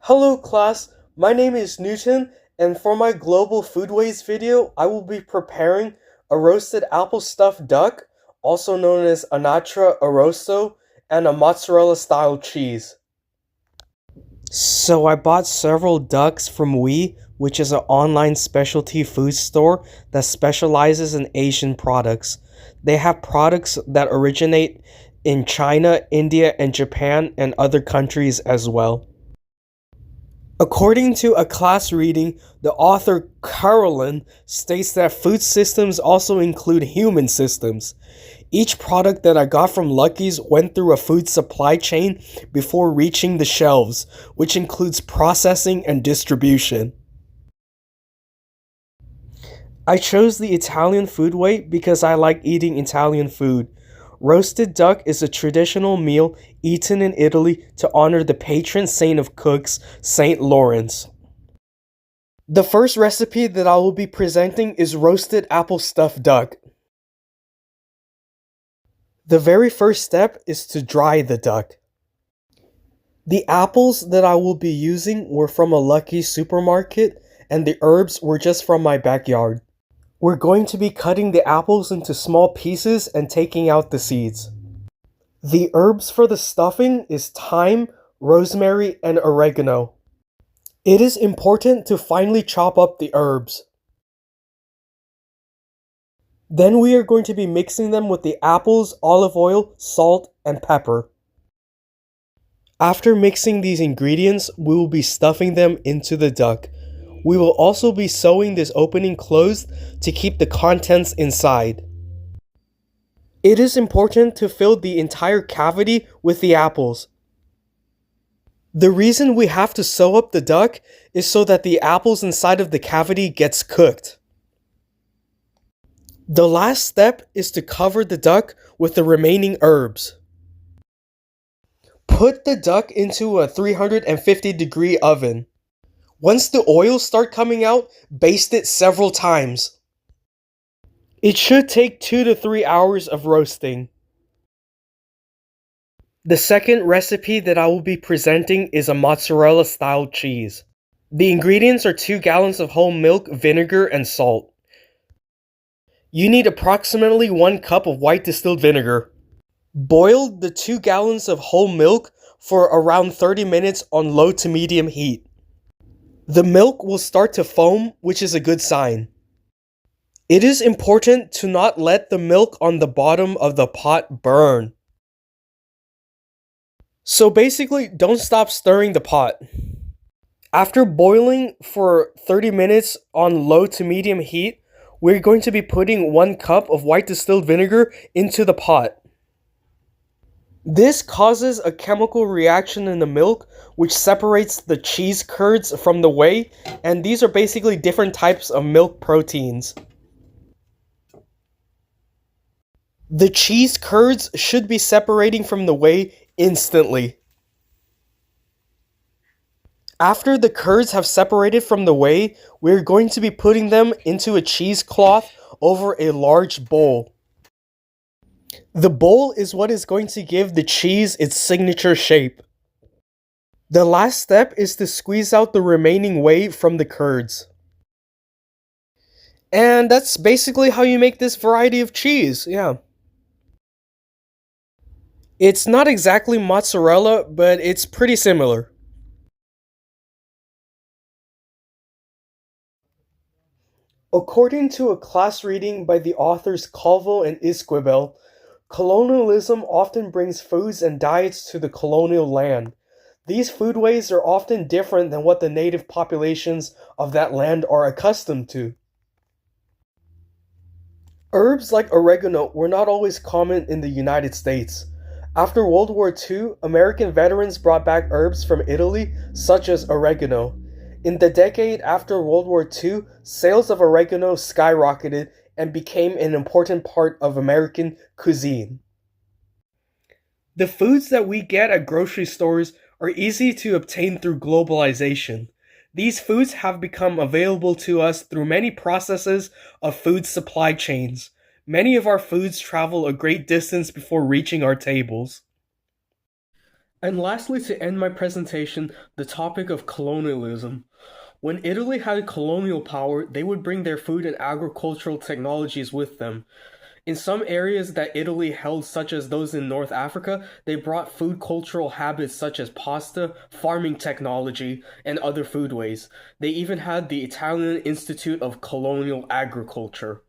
Hello class, my name is Newton, and for my global foodways video, I will be preparing a roasted apple stuffed duck, also known as anatra arrosto, and a mozzarella style cheese. So I bought several ducks from which is an online specialty food store that specializes in Asian products. They have products that originate in China, India, and Japan, and other countries as well. According to a class reading, the author Carolyn states that food systems also include human systems. Each product that I got from Lucky's went through a food supply chain before reaching the shelves, which includes processing and distribution. I chose the Italian food way because I like eating Italian food. Roasted duck is a traditional meal eaten in Italy to honor the patron saint of cooks, Saint Lawrence. The first recipe that I will be presenting is roasted apple stuffed duck. The very first step is to dry the duck. The apples that I will be using were from a Lucky supermarket, and the herbs were just from my backyard. We're going to be cutting the apples into small pieces and taking out the seeds. The herbs for the stuffing is thyme, rosemary, and oregano. It is important to finely chop up the herbs. Then we are going to be mixing them with the apples, olive oil, salt, and pepper. After mixing these ingredients, we will be stuffing them into the duck. We will also be sewing this opening closed to keep the contents inside. It is important to fill the entire cavity with the apples. The reason we have to sew up the duck is so that the apples inside of the cavity gets cooked. The last step is to cover the duck with the remaining herbs. Put the duck into a 350-degree oven. Once the oils start coming out, baste it several times. It should take 2 to 3 hours of roasting. The second recipe that I will be presenting is a mozzarella style cheese. The ingredients are 2 gallons of whole milk, vinegar, and salt. You need approximately 1 cup of white distilled vinegar. Boil the 2 gallons of whole milk for around 30 minutes on low to medium heat. The milk will start to foam, which is a good sign. It is important to not let the milk on the bottom of the pot burn. So basically, don't stop stirring the pot. After boiling for 30 minutes on low to medium heat, we're going to be putting 1 cup of white distilled vinegar into the pot. This causes a chemical reaction in the milk which separates the cheese curds from the whey, and these are basically different types of milk proteins. The cheese curds should be separating from the whey instantly. After the curds have separated from the whey, we're going to be putting them into a cheesecloth over a large bowl. The bowl is what is going to give the cheese its signature shape. The last step is to squeeze out the remaining whey from the curds. And that's basically how you make this variety of cheese, yeah. It's not exactly mozzarella, but it's pretty similar. According to a class reading by the authors Colville and Esquivel, colonialism often brings foods and diets to the colonial land. These foodways are often different than what the native populations of that land are accustomed to. Herbs like oregano were not always common in the United States. After World War II, American veterans brought back herbs from Italy, such as oregano. In the decade after World War II, sales of oregano skyrocketed and became an important part of American cuisine. The foods that we get at grocery stores are easy to obtain through globalization. These foods have become available to us through many processes of food supply chains. Many of our foods travel a great distance before reaching our tables. And lastly, to end my presentation, the topic of colonialism. When Italy had colonial power, they would bring their food and agricultural technologies with them. In some areas that Italy held, such as those in North Africa, they brought food cultural habits such as pasta, farming technology, and other foodways. They even had the Italian Institute of Colonial Agriculture.